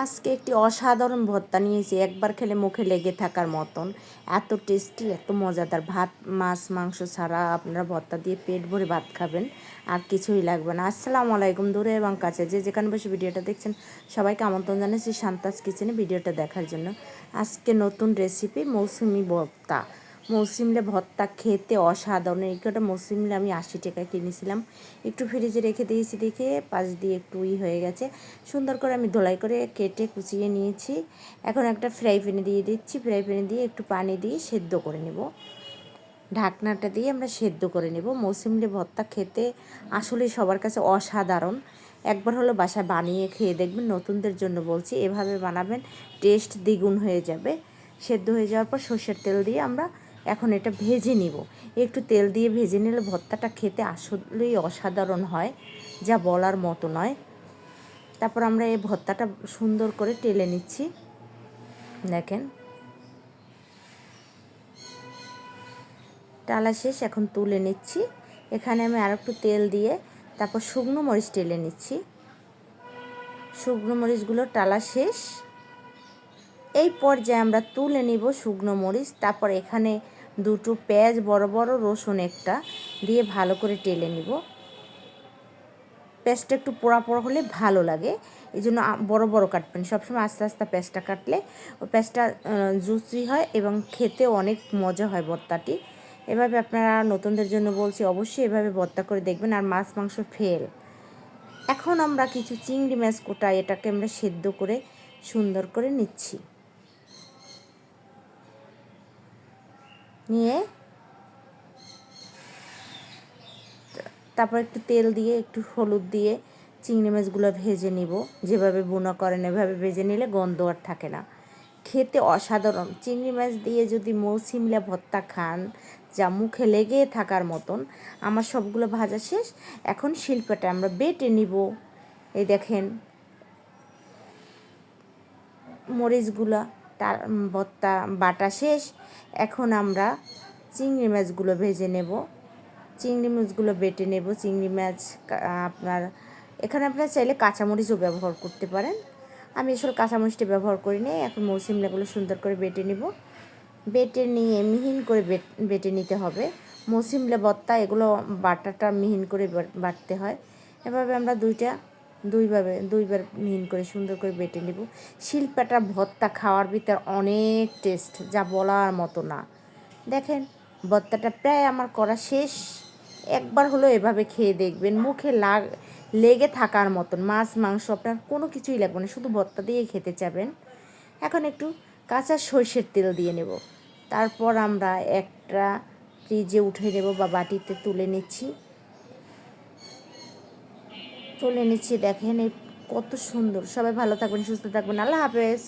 আজকে একটি অসাধারণ ভর্তা নিয়েছি, একবার খেলে মুখে লেগে থাকার মতন। এত টেস্টি, এত মজাদার। ভাত, মাছ, মাংস ছাড়া আপনারা ভর্তা দিয়ে পেট ভরে ভাত খাবেন, আর কিছুই লাগবে না। আসসালামু আলাইকুম, দূরে এবং কাছে যে যেখানে বসে ভিডিওটা দেখছেন সবাইকে আমন্ত্রণ জানাচ্ছি শান্তাজ কিচেনে ভিডিওটা দেখার জন্য। আজকে নতুন রেসিপি মৌসুমি ভর্তা। মৌসুমলে ভর্তা খেতে অসাধারণ। এই কটা মৌসুমলে আমি 80 টাকা কিনেছিলাম, একটু ফ্রিজে রেখে দিয়েছি, দেখে পাশ দিয়ে একটু হয়ে গেছে। সুন্দর করে আমি ধোলাই করে কেটে কুচিয়ে নিয়েছি। এখন একটা ফ্রাই প্যানে দিয়ে দিচ্ছি, ফ্রাই প্যানে দিয়ে একটু পানি দিয়ে সেদ্ধ করে নেব। ঢাকনাটা দিয়ে আমরা সেদ্ধ করে নেব। মৌসুমলে ভর্তা খেতে আসলে সবার কাছে অসাধারণ। একবার হলো বাসায় বানিয়ে খেয়ে দেখবেন, নতুনদের জন্য বলছি, এভাবে বানাবেন, টেস্ট দ্বিগুণ হয়ে যাবে। সেদ্ধ হয়ে যাওয়ার পর সর্ষের তেল দিয়ে আমরা এখন এটা ভেজে নিব। একটু তেল দিয়ে ভেজে নিলে ভর্তাটা খেতে আসলেই অসাধারণ হয়, যা বলার মতো নয়। তারপর আমরা এই ভর্তাটা সুন্দর করে টেলে নিচ্ছি। দেখেন, টালা শেষ, এখন তুলে নিচ্ছি। এখানে আমি আর একটু তেল দিয়ে তারপর শুকনো মরিচ টেলে নিচ্ছি। শুকনো মরিচগুলো টালা শেষ। এই পর্যায়ে আমরা তুলে নিব শুকনো মরিচ। তারপর এখানে দুটো পেঁয়াজ, বড় বড় রসুন একটা দিয়ে ভালো করে টেলে নিব। পেঁয়াজটা একটু পোড়া পোড়া হলে ভালো লাগে, এই জন্য বড় বড় কাটবেন। সবসময় আস্তে আস্তে পেঁয়াজটা কাটলে ওই পেঁয়াজটা জুসি হয় এবং খেতেও অনেক মজা হয় ভর্তাটি। এভাবে আপনারা, নতুনদের জন্য বলছি, অবশ্যই এভাবে ভর্তা করে দেখবেন। আর মাছ মাংস ফেল। এখন আমরা কিছু চিংড়ি মাছ কোটা, এটাকে আমরা সেদ্ধ করে সুন্দর করে নিচ্ছি। নিয়ে তারপর একটু তেল দিয়ে একটু হলুদ দিয়ে চিংড়ি মাছগুলো ভেজে নিব। যেভাবে বোনা করেন এভাবে ভেজে নিলে গন্ধ আর থাকে না। খেতে অসাধারণ। চিংড়ি মাছ দিয়ে যদি মৌসুমলা ভর্তা খান, যা মুখে লেগে থাকার মতন। আমার সবগুলো ভাজা শেষ, এখন শিল্পটা আমরা বেটে নিব। এই দেখেন, মরিচগুলো তার ভর্তা বাটা শেষ। এখন আমরা চিংড়ি মাছগুলো ভেজে নেব, চিংড়ি মাছগুলো বেটে নেব। চিংড়ি মাছ আপনার এখানে আপনারা চাইলে কাঁচামরিচও ব্যবহার করতে পারেন। আমি আসলে কাঁচামরিচটা ব্যবহার করি নি। এখন মৌসুমলাগুলো সুন্দর করে বেটে নেব। বেটে নিয়ে মিহিন করে বেটে নিতে হবে। মৌসুমলা ভর্তা এগুলো বাটাটা মিহিন করে বাটতে হয়। এভাবে আমরা দুইবার মিহিন করে সুন্দর করে বেটে নেব। শিলপাটা ভর্তা খাওয়ার ভিতর অনেক টেস্ট, যা বলার মতো না। দেখেন, ভর্তাটা প্রায় আমার করা শেষ। একবার হলো এভাবে খেয়ে দেখবেন, মুখে লেগে থাকার মতন। মাছ মাংস আপনার কোনো কিছুই লাগবে না, শুধু ভর্তা দিয়ে খেতে চাবেন। এখন একটু কাঁচা সরষের তেল দিয়ে নেব। তারপর আমরা একটা ফ্রিজে উঠে নেব বা বাটিতে তুলে নিচ্ছি। দেখেন এই কত সুন্দর। সবাই ভালো থাকবেন, সুস্থ থাকবেন। আল্লাহ হাফেজ।